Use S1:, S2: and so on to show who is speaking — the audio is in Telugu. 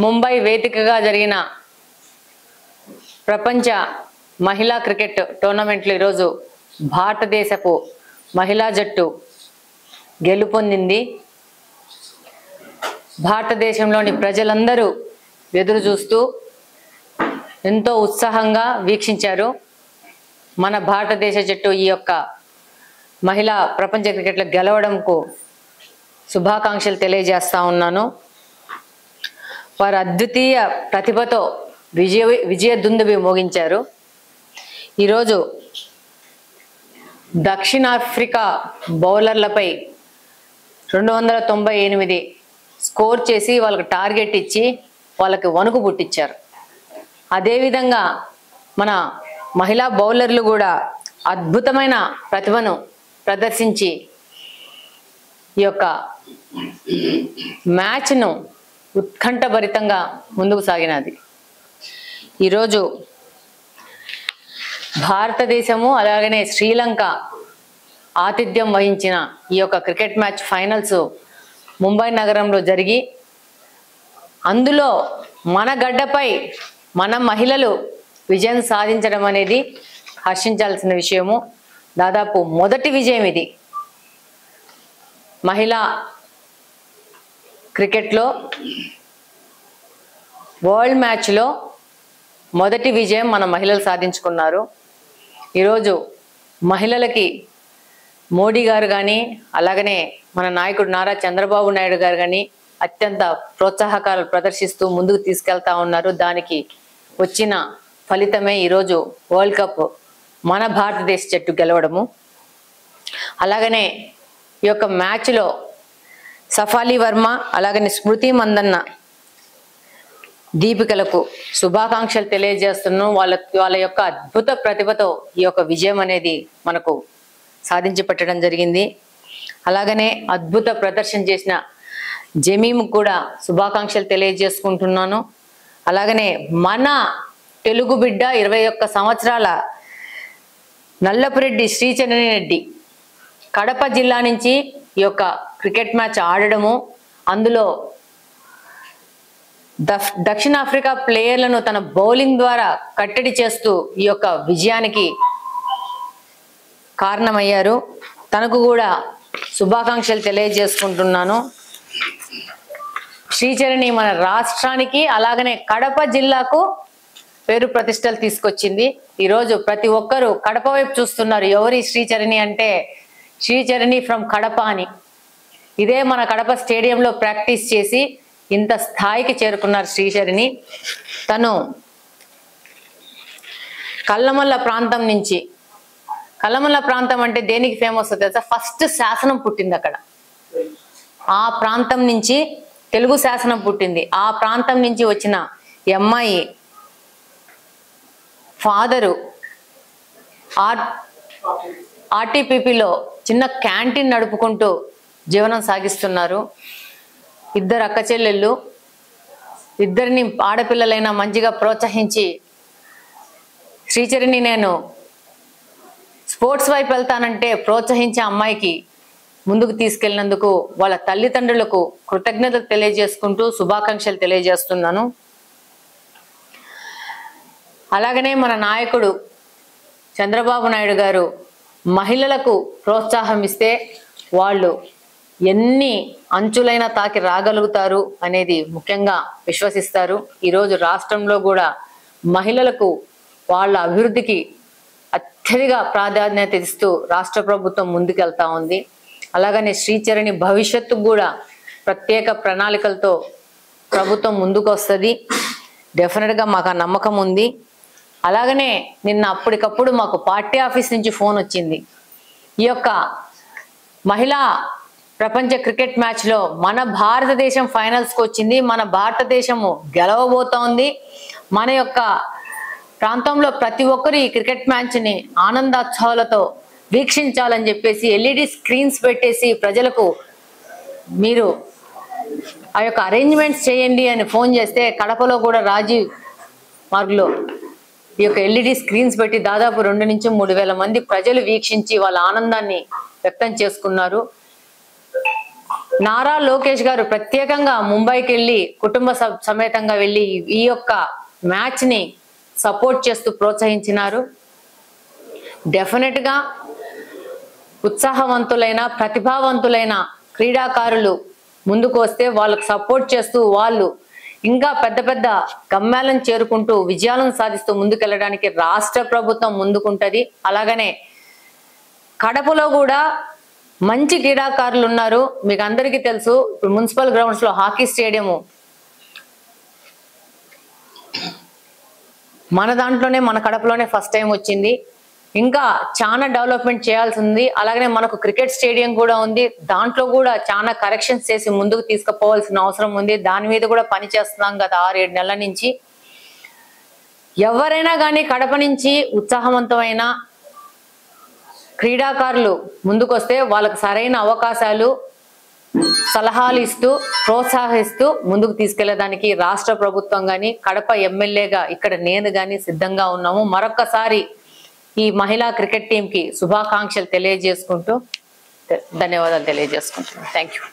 S1: ముంబై వేదికగా జరిగిన ప్రపంచ మహిళా క్రికెట్ టోర్నమెంట్లో ఈరోజు భారతదేశపు మహిళా జట్టు గెలుపొందింది. భారతదేశంలోని ప్రజలందరూ ఎదురు చూస్తూ ఎంతో ఉత్సాహంగా వీక్షించారు. మన భారతదేశ జట్టు ఈ యొక్క మహిళా ప్రపంచ క్రికెట్లో గెలవడంకు శుభాకాంక్షలు తెలియజేస్తా ఉన్నాను. వారు అద్వితీయ ప్రతిభతో విజయ దుందుబి మోగించారు. ఈరోజు దక్షిణాఫ్రికా బౌలర్లపై 298 స్కోర్ చేసి వాళ్ళకి టార్గెట్ ఇచ్చి వాళ్ళకి వణుకు పుట్టించారు. అదేవిధంగా మన మహిళా బౌలర్లు కూడా అద్భుతమైన ప్రతిభను ప్రదర్శించి ఈ యొక్క మ్యాచ్ను ఉత్కంఠభరితంగా ముందుకు సాగినది. ఈరోజు భారతదేశము అలాగనే శ్రీలంక ఆతిథ్యం వహించిన ఈ యొక్క క్రికెట్ మ్యాచ్ ఫైనల్స్ ముంబై నగరంలో జరిగి అందులో మన గడ్డపై మన మహిళలు విజయం సాధించడం అనేది హర్షించాల్సిన విషయము. దాదాపు మొదటి విజయం ఇది. మహిళా క్రికెట్లో వరల్డ్ మ్యాచ్లో మొదటి విజయం మన మహిళలు సాధించుకున్నారు. ఈరోజు మహిళలకి మోడీ గారు కానీ అలాగనే మన నాయకుడు నారా చంద్రబాబు నాయుడు గారు కానీ అత్యంత ప్రోత్సాహకాలు ప్రదర్శిస్తూ ముందుకు తీసుకెళ్తా ఉన్నారు. దానికి వచ్చిన ఫలితమే ఈరోజు వరల్డ్ కప్ మన భారతదేశ జట్టు గెలవడము. అలాగనే ఈ యొక్క మ్యాచ్లో సఫాలి వర్మ అలాగనే స్మృతి మందన్న దీపికలకు శుభాకాంక్షలు తెలియజేస్తున్నాం. వాళ్ళ యొక్క అద్భుత ప్రతిభతో ఈ యొక్క విజయం అనేది మనకు సాధించి పెట్టడం జరిగింది. అలాగనే అద్భుత ప్రదర్శన చేసిన జమీమ్ కూడా శుభాకాంక్షలు తెలియజేసుకుంటున్నాను. అలాగనే మన తెలుగు బిడ్డ 21 సంవత్సరాల నల్లపురెడ్డి శ్రీచరణి రెడ్డి కడప జిల్లా నుంచి ఈ యొక్క క్రికెట్ మ్యాచ్ ఆడడము, అందులో దక్షిణాఫ్రికా ప్లేయర్లను తన బౌలింగ్ ద్వారా కట్టడి చేస్తూ ఈ యొక్క విజయానికి కారణమయ్యారు. తనకు కూడా శుభాకాంక్షలు తెలియజేసుకుంటున్నాను. శ్రీచరణి మన రాష్ట్రానికి అలాగనే కడప జిల్లాకు పేరు ప్రతిష్టలు తీసుకొచ్చింది. ఈరోజు ప్రతి ఒక్కరూ కడప వైపు చూస్తున్నారు. ఎవరి శ్రీచరణి అంటే శ్రీచరణి ఫ్రమ్ కడప అని. ఇదే మన కడప స్టేడియంలో ప్రాక్టీస్ చేసి ఇంత స్థాయికి చేరుకున్నారు శ్రీచరణి. తను కల్లమల్ల ప్రాంతం నుంచి, కల్లమల్ల ప్రాంతం అంటే దేనికి ఫేమస్ తెలుసా? ఫస్ట్ శాసనం పుట్టింది అక్కడ. ఆ ప్రాంతం నుంచి తెలుగు శాసనం పుట్టింది. ఆ ప్రాంతం నుంచి వచ్చిన అమ్మాయి ఫాదరు ఆర్టీపీపీలో చిన్న క్యాంటీన్ నడుపుకుంటూ జీవనం సాగిస్తున్నారు. 2 అక్క చెల్లెళ్ళు, ఇద్దరిని ఆడపిల్లలైనా మంచిగా ప్రోత్సహించి శ్రీచరణి నేను స్పోర్ట్స్ వైపు వెళ్తానంటే ప్రోత్సహించే అమ్మాయికి ముందుకు తీసుకెళ్ళినందుకు వాళ్ళ తల్లిదండ్రులకు కృతజ్ఞతలు తెలియజేసుకుంటూ శుభాకాంక్షలు తెలియజేస్తున్నాను. అలాగనే మన నాయకుడు చంద్రబాబు నాయుడు గారు మహిళలకు ప్రోత్సాహం ఇస్తే వాళ్ళు ఎన్ని అంచులైనా తాకి రాగలుగుతారు అనేది ముఖ్యంగా విశ్వసిస్తారు. ఈరోజు రాష్ట్రంలో కూడా మహిళలకు వాళ్ళ అభివృద్ధికి అత్యధిక ప్రాధాన్యత ఇస్తూ రాష్ట్ర ప్రభుత్వం ముందుకెళ్తా ఉంది. అలాగనే శ్రీచరణి భవిష్యత్తుకు కూడా ప్రత్యేక ప్రణాళికలతో ప్రభుత్వం ముందుకు వస్తుంది. డెఫినెట్గా మాకు ఆ నమ్మకం ఉంది. అలాగనే నిన్న అప్పటికప్పుడు మాకు పార్టీ ఆఫీస్ నుంచి ఫోన్ వచ్చింది. ఈ యొక్క మహిళా ప్రపంచ క్రికెట్ మ్యాచ్లో మన భారతదేశం ఫైనల్స్కి వచ్చింది, మన భారతదేశము గెలవబోతోంది, మన యొక్క ప్రాంతంలో ప్రతి ఒక్కరు ఈ క్రికెట్ మ్యాచ్ని ఆనందోత్సవాలతో వీక్షించాలని చెప్పేసి ఎల్ఈడి స్క్రీన్స్ పెట్టేసి ప్రజలకు మీరు ఆ యొక్క అరేంజ్మెంట్స్ చేయండి అని ఫోన్ చేస్తే కడపలో కూడా రాజీవ్ మార్గ్లో ఈ యొక్క ఎల్ఈడి స్క్రీన్స్ పెట్టి దాదాపు 2 నుంచి 3 వేల మంది ప్రజలు వీక్షించి వాళ్ళ ఆనందాన్ని వ్యక్తం చేసుకున్నారు. నారా లోకేష్ గారు ప్రత్యేకంగా ముంబైకి వెళ్ళి కుటుంబ సమేతంగా వెళ్ళి ఈ యొక్క మ్యాచ్ ని సపోర్ట్ చేస్తూ ప్రోత్సహించినారు. డెఫినెట్ గా ఉత్సాహవంతులైన ప్రతిభావంతులైన క్రీడాకారులు ముందుకు వస్తే వాళ్ళకు సపోర్ట్ చేస్తూ వాళ్ళు ఇంకా పెద్ద పెద్ద గమ్యాలను చేరుకుంటూ విజయాలను సాధిస్తూ ముందుకెళ్ళడానికి రాష్ట్ర ప్రభుత్వం ముందుకుంటది. అలాగనే కడపలో కూడా మంచి క్రీడాకారులు ఉన్నారు. మీకు అందరికీ తెలుసు, ఇప్పుడు మున్సిపల్ గ్రౌండ్స్ లో హాకీ స్టేడియం మన దాంట్లోనే మన కడపలోనే ఫస్ట్ టైం వచ్చింది. ఇంకా చాలా డెవలప్మెంట్ చేయాల్సి ఉంది. అలాగనే మనకు క్రికెట్ స్టేడియం కూడా ఉంది. దాంట్లో కూడా చాలా కరెక్షన్స్ చేసి ముందుకు తీసుకుపోవాల్సిన అవసరం ఉంది. దాని మీద కూడా పని చేస్తున్నాం గత 6-7 నెలల నుంచి. ఎవరైనా కానీ కడప నుంచి ఉత్సాహవంతమైన క్రీడాకారులు ముందుకొస్తే వాళ్ళకు సరైన అవకాశాలు సలహాలు ఇస్తూ ప్రోత్సహిస్తూ ముందుకు తీసుకెళ్లేదానికి రాష్ట్ర ప్రభుత్వం గాని కడప ఎమ్మెల్యేగా ఇక్కడ నేను గాని సిద్ధంగా ఉన్నాము. మరొకసారి ఈ మహిళా క్రికెట్ టీం కి శుభాకాంక్షలు తెలియజేసుకుంటూ ధన్యవాదాలు తెలియజేసుకుంటున్నాను. Thank you.